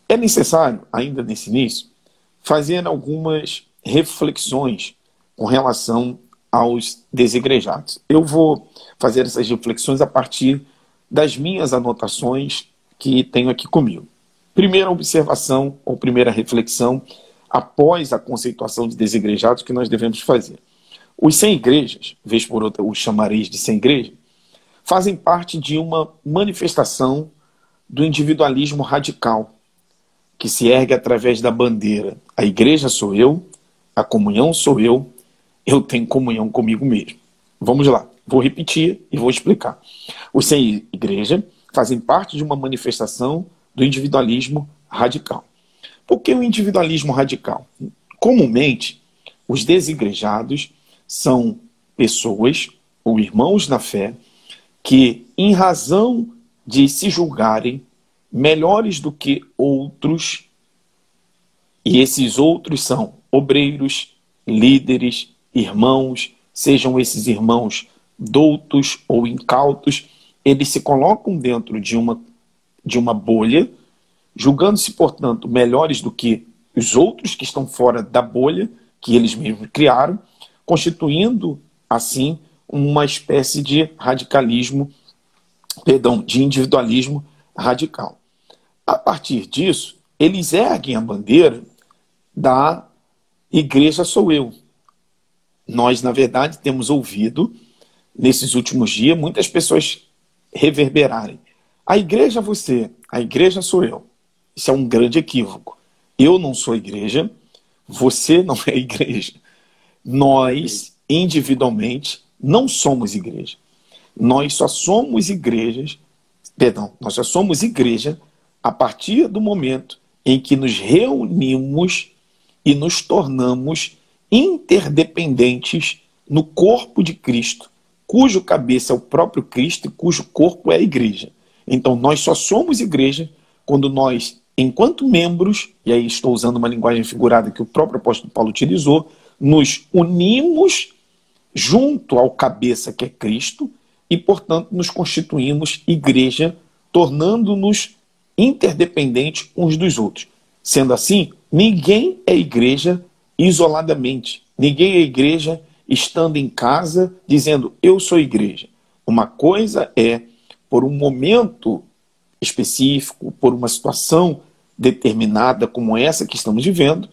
É necessário, ainda nesse início, fazer algumas reflexões com relação aos desigrejados. Eu vou fazer essas reflexões a partir das minhas anotações que tenho aqui comigo. Primeira observação, ou primeira reflexão, após a conceituação de desigrejados, que nós devemos fazer. Os sem igrejas, vez por outra os chamareis de sem igreja, fazem parte de uma manifestação do individualismo radical, que se ergue através da bandeira: a igreja sou eu, a comunhão sou eu tenho comunhão comigo mesmo. Vamos lá, vou repetir e vou explicar. Os sem igreja fazem parte de uma manifestação do individualismo radical. Por que o individualismo radical? Comumente, os desigrejados são pessoas ou irmãos na fé que, em razão de se julgarem melhores do que outros, e esses outros são obreiros, líderes, irmãos, sejam esses irmãos doutos ou incautos, eles se colocam dentro de uma bolha, julgando-se, portanto, melhores do que os outros que estão fora da bolha que eles mesmos criaram, constituindo, assim, uma espécie de radicalismo, de individualismo radical. A partir disso, eles erguem a bandeira da igreja sou eu. Nós, na verdade, temos ouvido, nesses últimos dias, muitas pessoas reverberarem: a igreja é você, a igreja sou eu. Isso é um grande equívoco. Eu não sou igreja, você não é igreja. Nós, individualmente, não somos igreja. Nós só somos nós só somos igreja a partir do momento em que nos reunimos e nos tornamos interdependentes no corpo de Cristo, cujo cabeça é o próprio Cristo e cujo corpo é a igreja. Então nós só somos igreja quando nós, enquanto membros, e aí estou usando uma linguagem figurada que o próprio apóstolo Paulo utilizou, nos unimos junto ao cabeça que é Cristo e, portanto, nos constituímos igreja, tornando-nos interdependentes uns dos outros. Sendo assim, ninguém é igreja isoladamente. Ninguém é igreja estando em casa dizendo eu sou igreja. Uma coisa é, por um momento específico, por uma situação determinada como essa que estamos vivendo,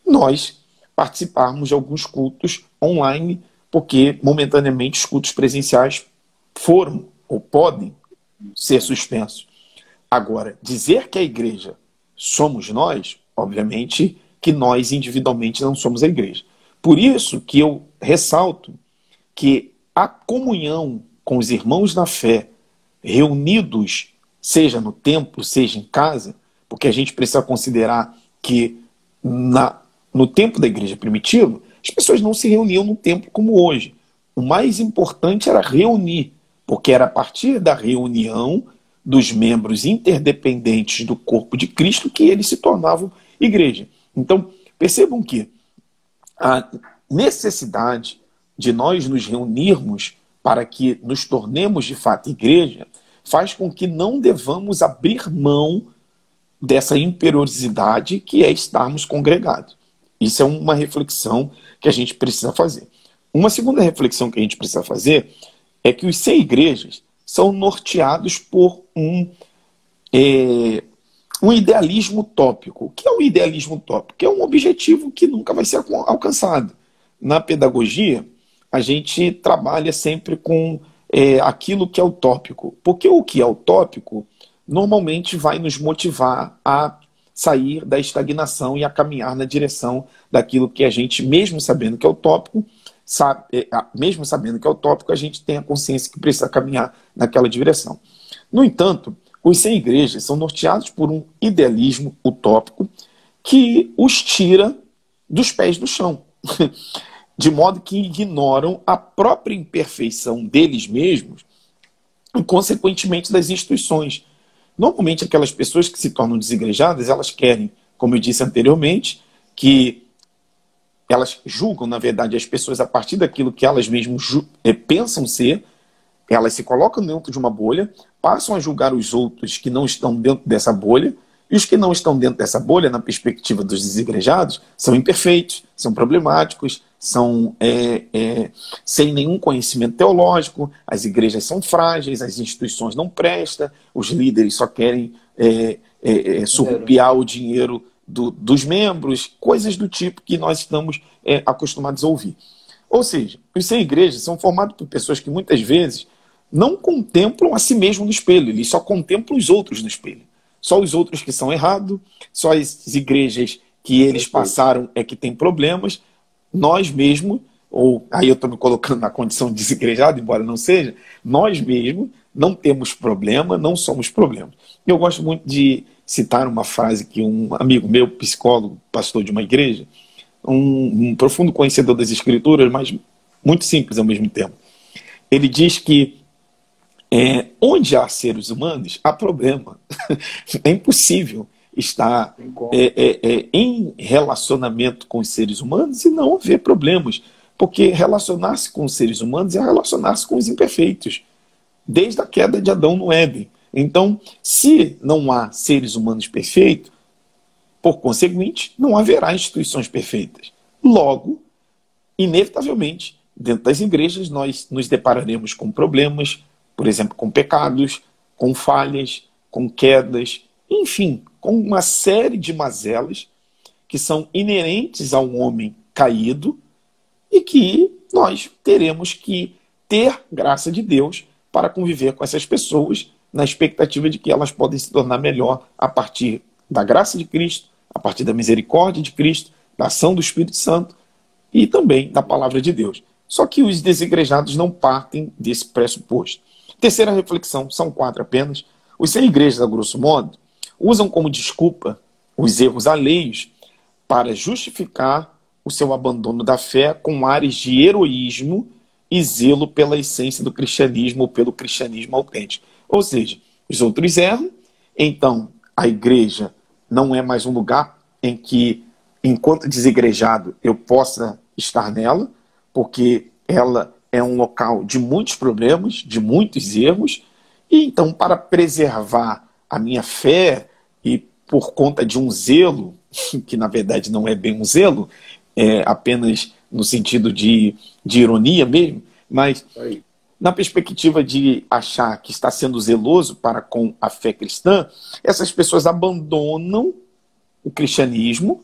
nós participarmos de alguns cultos online, porque momentaneamente os cultos presenciais foram ou podem ser suspensos. Agora, dizer que a igreja somos nós, obviamente que nós individualmente não somos a igreja. Por isso que eu ressalto que a comunhão com os irmãos na fé, reunidos, seja no templo, seja em casa, porque a gente precisa considerar que no tempo da igreja primitiva, as pessoas não se reuniam no templo como hoje. O mais importante era reunir, porque era a partir da reunião dos membros interdependentes do corpo de Cristo que eles se tornavam igreja. Então, percebam que a necessidade de nós nos reunirmos para que nos tornemos de fato igreja faz com que não devamos abrir mão dessa imperiosidade que é estarmos congregados. Isso é uma reflexão que a gente precisa fazer. Uma segunda reflexão que a gente precisa fazer é que os sem igrejas são norteados por um idealismo utópico. O que é um idealismo utópico? É um objetivo que nunca vai ser alcançado. Na pedagogia, a gente trabalha sempre com aquilo que é utópico. Porque o que é utópico normalmente vai nos motivar a sair da estagnação e a caminhar na direção daquilo que a gente, mesmo sabendo que é utópico, a gente tem a consciência que precisa caminhar naquela direção. No entanto, os sem igrejas são norteados por um idealismo utópico que os tira dos pés do chão, de modo que ignoram a própria imperfeição deles mesmos e, consequentemente, das instituições. Normalmente, aquelas pessoas que se tornam desigrejadas, elas querem, como eu disse anteriormente, que elas julgam, na verdade, as pessoas a partir daquilo que elas mesmas pensam ser, elas se colocam dentro de uma bolha, passam a julgar os outros que não estão dentro dessa bolha, E os que não estão dentro dessa bolha, na perspectiva dos desigrejados, são imperfeitos, são problemáticos, são sem nenhum conhecimento teológico, as igrejas são frágeis, as instituições não prestam, os líderes só querem surrupiar o dinheiro dos membros, coisas do tipo que nós estamos acostumados a ouvir. Ou seja, os sem igrejas são formados por pessoas que muitas vezes não contemplam a si mesmo no espelho, eles só contemplam os outros no espelho. Só os outros que são errados, só as igrejas que eles passaram é que tem problemas. Nós mesmos, ou aí eu estou me colocando na condição de desigrejado, embora não seja, nós mesmos não temos problema, não somos problema. Eu gosto muito de citar uma frase que um amigo meu, psicólogo, pastor de uma igreja, um profundo conhecedor das escrituras, mas muito simples ao mesmo tempo. Ele diz que onde há seres humanos, há problema. É impossível estar em relacionamento com os seres humanos e não haver problemas. Porque relacionar-se com os seres humanos é relacionar-se com os imperfeitos. Desde a queda de Adão no Éden. Então, se não há seres humanos perfeitos, por conseguinte, não haverá instituições perfeitas. Logo, inevitavelmente, dentro das igrejas, nós nos depararemos com problemas, por exemplo, com pecados, com falhas, com quedas, enfim, com uma série de mazelas que são inerentes ao homem caído e que nós teremos que ter graça de Deus para conviver com essas pessoas na expectativa de que elas podem se tornar melhor a partir da graça de Cristo, a partir da misericórdia de Cristo, da ação do Espírito Santo e também da palavra de Deus. Só que os desigrejados não partem desse pressuposto. Terceira reflexão, são 4 apenas. Os sem igrejas, a grosso modo, usam como desculpa os erros alheios para justificar o seu abandono da fé com ares de heroísmo e zelo pela essência do cristianismo ou pelo cristianismo autêntico. Ou seja, os outros erram, então a igreja não é mais um lugar em que, enquanto desigrejado, eu possa estar nela, porque ela é um local de muitos problemas, de muitos erros, e então, para preservar a minha fé e por conta de um zelo, que na verdade não é bem um zelo, é apenas no sentido de ironia mesmo, mas na perspectiva de achar que está sendo zeloso para com a fé cristã, essas pessoas abandonam o cristianismo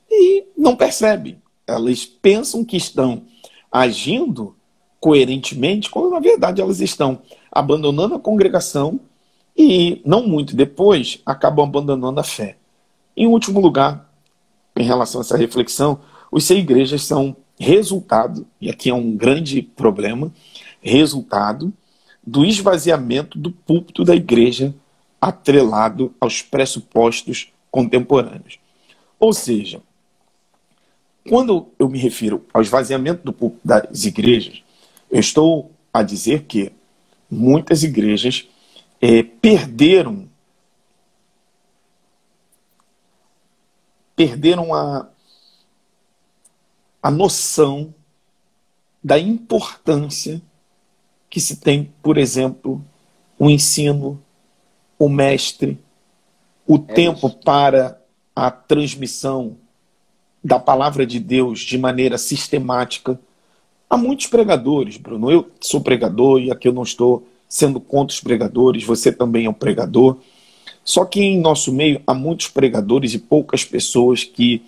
e não percebem. Elas pensam que estão agindo coerentemente, quando na verdade elas estão abandonando a congregação e, não muito depois, acabam abandonando a fé. Em último lugar, em relação a essa reflexão, os sem igrejas são resultado, e aqui é um grande problema, resultado do esvaziamento do púlpito da igreja atrelado aos pressupostos contemporâneos. Ou seja, quando eu me refiro ao esvaziamento do púlpito das igrejas, eu estou a dizer que muitas igrejas perderam a noção da importância que se tem, por exemplo, o ensino, o mestre, o tempo para a transmissão da palavra de Deus de maneira sistemática. Há muitos pregadores, Bruno. Eu sou pregador e aqui eu não estou sendo contra os pregadores, você também é um pregador. Só que em nosso meio há muitos pregadores e poucas pessoas que,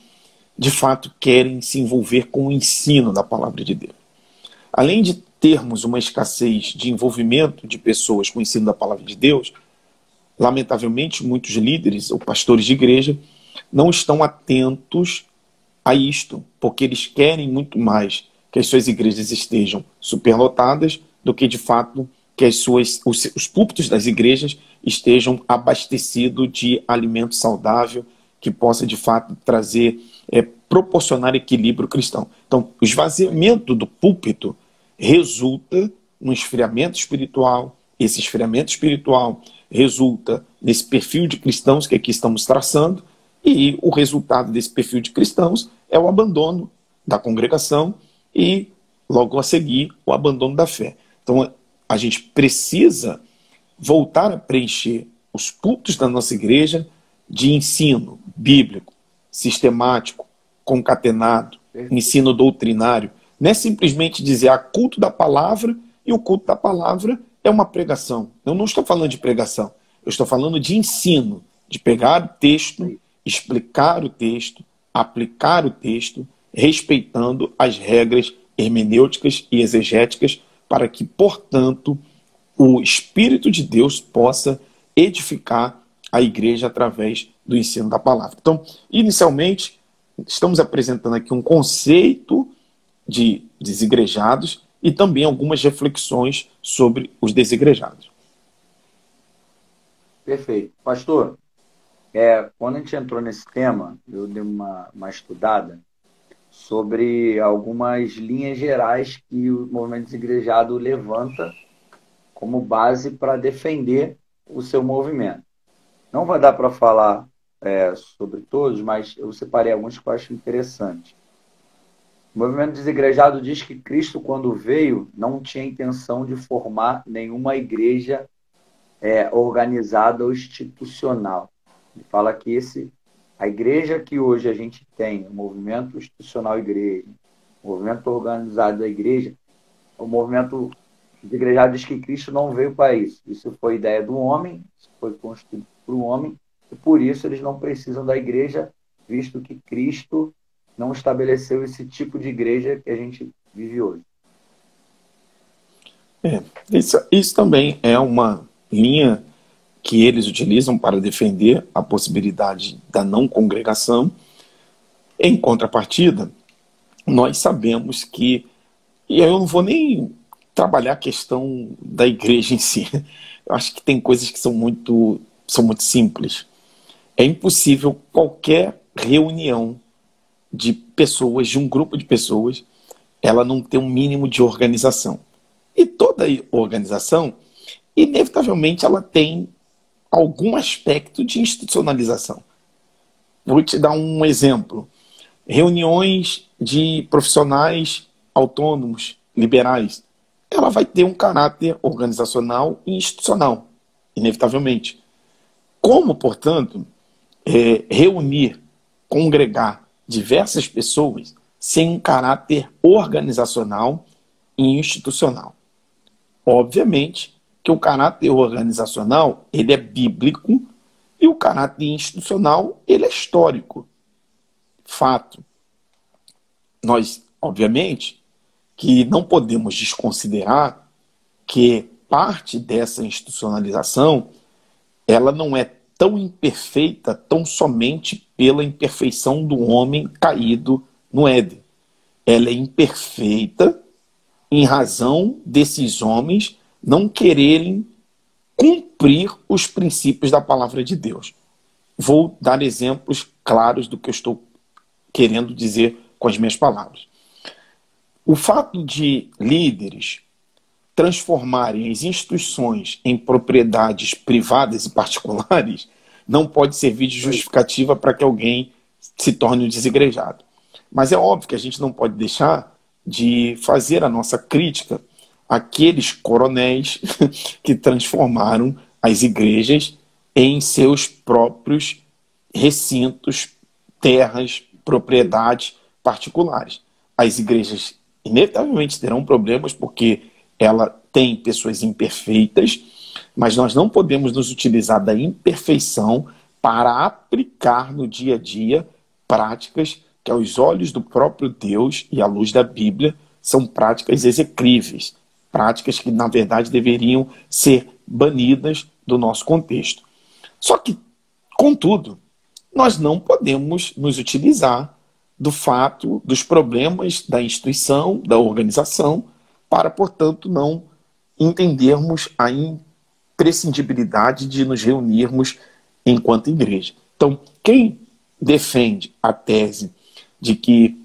de fato, querem se envolver com o ensino da palavra de Deus. Além de termos uma escassez de envolvimento de pessoas com o ensino da palavra de Deus, lamentavelmente, muitos líderes ou pastores de igreja não estão atentos a isto, porque eles querem muito mais que as suas igrejas estejam superlotadas do que, de fato, que os púlpitos das igrejas estejam abastecidos de alimento saudável que possa, de fato, proporcionar equilíbrio cristão. Então, o esvaziamento do púlpito resulta no esfriamento espiritual. Esse esfriamento espiritual resulta nesse perfil de cristãos que aqui estamos traçando, e o resultado desse perfil de cristãos é o abandono da congregação e, logo a seguir, o abandono da fé. Então, a gente precisa voltar a preencher os cultos da nossa igreja de ensino bíblico, sistemático, concatenado, ensino doutrinário. Não é simplesmente dizer culto da palavra, e o culto da palavra é uma pregação. Eu não estou falando de pregação, eu estou falando de ensino, de pegar o texto, explicar o texto, aplicar o texto, respeitando as regras hermenêuticas e exegéticas, para que, portanto, o Espírito de Deus possa edificar a igreja através do ensino da palavra. Então, inicialmente, estamos apresentando aqui um conceito de desigrejados e também algumas reflexões sobre os desigrejados. Perfeito. Pastor, quando a gente entrou nesse tema, eu dei uma estudada sobre algumas linhas gerais que o movimento desigrejado levanta como base para defender o seu movimento. Não vai dar para falar sobre todos, mas eu separei alguns que eu acho interessantes. O movimento desigrejado diz que Cristo, quando veio, não tinha intenção de formar nenhuma igreja organizada ou institucional. Ele fala que a igreja que hoje a gente tem, o movimento institucional igreja, o movimento organizado da igreja, o movimento desigrejado diz que Cristo não veio para isso. Isso foi ideia do homem, isso foi construído por um homem, e por isso eles não precisam da igreja, visto que Cristo não estabeleceu esse tipo de igreja que a gente vive hoje. Isso também é uma linha que eles utilizam para defender a possibilidade da não congregação. Em contrapartida, nós sabemos que, e eu não vou nem trabalhar a questão da igreja em si, eu acho que tem coisas que são muito simples. É impossível qualquer reunião de pessoas, de um grupo de pessoas, ela não ter um mínimo de organização. E toda organização, inevitavelmente, ela tem algum aspecto de institucionalização. Vou te dar um exemplo. Reuniões de profissionais autônomos, liberais, ela vai ter um caráter organizacional e institucional, inevitavelmente. Como, portanto, reunir, congregar diversas pessoas sem um caráter organizacional e institucional? Obviamente que o caráter organizacional ele é bíblico e o caráter institucional ele é histórico. Fato. Nós, obviamente, que não podemos desconsiderar que parte dessa institucionalização ela não é tão imperfeita tão somente pela imperfeição do homem caído no Éden. Ela é imperfeita em razão desses homens não quererem cumprir os princípios da palavra de Deus. Vou dar exemplos claros do que eu estou querendo dizer com as minhas palavras. O fato de líderes transformarem as instituições em propriedades privadas e particulares não pode servir de justificativa para que alguém se torne um desigrejado. Mas é óbvio que a gente não pode deixar de fazer a nossa crítica àqueles coronéis que transformaram as igrejas em seus próprios recintos, terras, propriedades particulares. As igrejas inevitavelmente terão problemas porque ela tem pessoas imperfeitas, mas nós não podemos nos utilizar da imperfeição para aplicar no dia a dia práticas que aos olhos do próprio Deus e à luz da Bíblia são práticas execríveis, práticas que na verdade deveriam ser banidas do nosso contexto. Só que, contudo, nós não podemos nos utilizar do fato, dos problemas da instituição, da organização, para, portanto, não entendermos a imprescindibilidade de nos reunirmos enquanto igreja. Então, quem defende a tese de que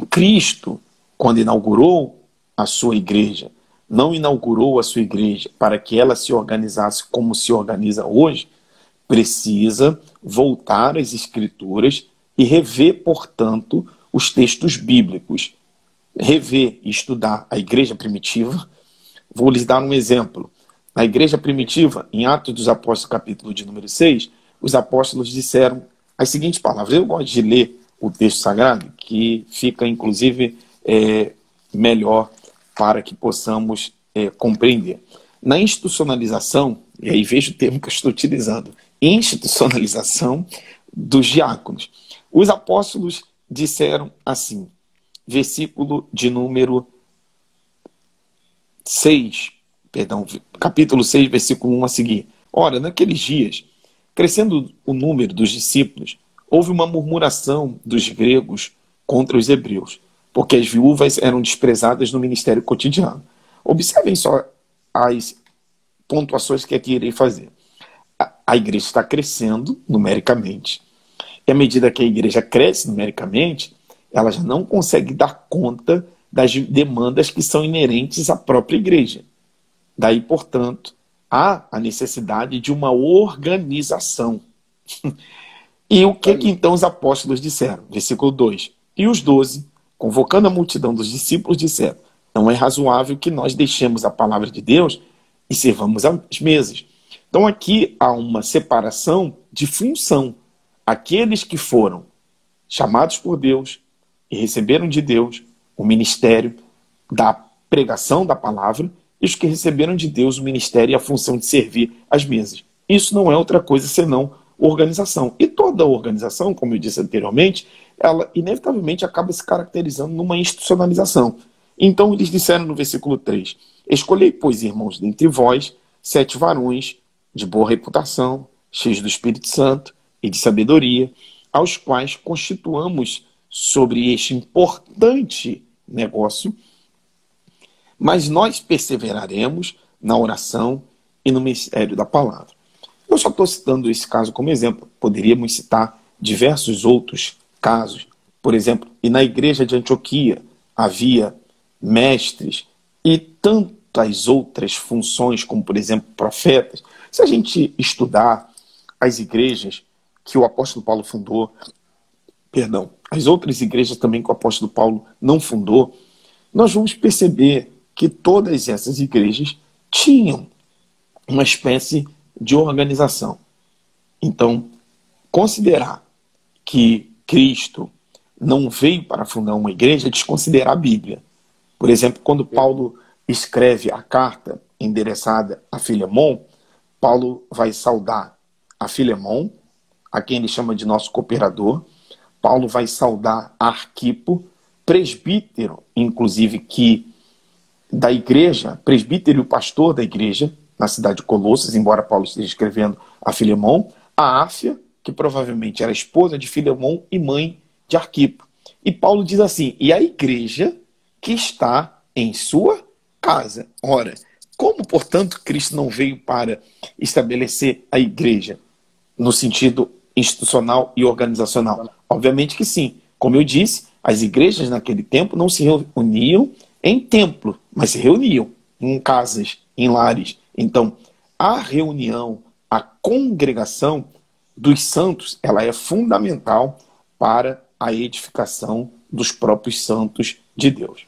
Cristo, quando inaugurou a sua igreja, não inaugurou a sua igreja para que ela se organizasse como se organiza hoje, precisa voltar às Escrituras e rever, portanto, os textos bíblicos. Rever e estudar a igreja primitiva. Vou lhes dar um exemplo. Na igreja primitiva, em Atos dos Apóstolos, capítulo de número 6, os apóstolos disseram as seguintes palavras. Eu gosto de ler o texto sagrado, que fica, inclusive, melhor para que possamos compreender. Na institucionalização, e aí veja o termo que eu estou utilizando, institucionalização dos diáconos. Os apóstolos disseram assim, versículo de número 6, perdão, capítulo 6, versículo 1 a seguir. Ora, naqueles dias, crescendo o número dos discípulos, houve uma murmuração dos gregos contra os hebreus, porque as viúvas eram desprezadas no ministério cotidiano. Observem só as pontuações que aqui irei fazer. A igreja está crescendo numericamente, e à medida que a igreja cresce numericamente, ela já não consegue dar conta das demandas que são inerentes à própria igreja. Daí, portanto, há a necessidade de uma organização. E o que então os apóstolos disseram? Versículo 2. E os 12, convocando a multidão dos discípulos, disseram: não é razoável que nós deixemos a palavra de Deus e servamos às mesas. Então aqui há uma separação de função. Aqueles que foram chamados por Deus e receberam de Deus o ministério da pregação da palavra, e os que receberam de Deus o ministério e a função de servir às mesas. Isso não é outra coisa senão organização. E toda organização, como eu disse anteriormente, ela inevitavelmente acaba se caracterizando numa institucionalização. Então eles disseram no versículo 3, escolhei, pois, irmãos, dentre vós, 7 varões de boa reputação, cheios do Espírito Santo e de sabedoria, aos quais constituamos sobre este importante negócio, mas nós perseveraremos na oração e no ministério da palavra. Eu só estou citando esse caso como exemplo. Poderíamos citar diversos outros casos. Por exemplo, e na igreja de Antioquia havia mestres e tantas outras funções, como por exemplo profetas. Se a gente estudar as igrejas que o apóstolo Paulo fundou, as outras igrejas também que o apóstolo Paulo não fundou, nós vamos perceber que todas essas igrejas tinham uma espécie de organização. Então, considerar que Cristo não veio para fundar uma igreja é desconsiderar a Bíblia. Por exemplo, quando Paulo escreve a carta endereçada a Filemon, Paulo vai saudar a Filemon, a quem ele chama de nosso cooperador. Paulo vai saudar a Arquipo, presbítero, inclusive, que da igreja, presbítero e pastor da igreja, na cidade de Colossos, embora Paulo esteja escrevendo a Filemon, a Áfia, que provavelmente era esposa de Filemon e mãe de Arquipo. E Paulo diz assim, e a igreja que está em sua casa. Ora, como, portanto, Cristo não veio para estabelecer a igreja no sentido institucional e organizacional? Obviamente que sim. Como eu disse, as igrejas naquele tempo não se reuniam em templo, mas se reuniam em casas, em lares. Então, a reunião, a congregação dos santos, ela é fundamental para a edificação dos próprios santos de Deus.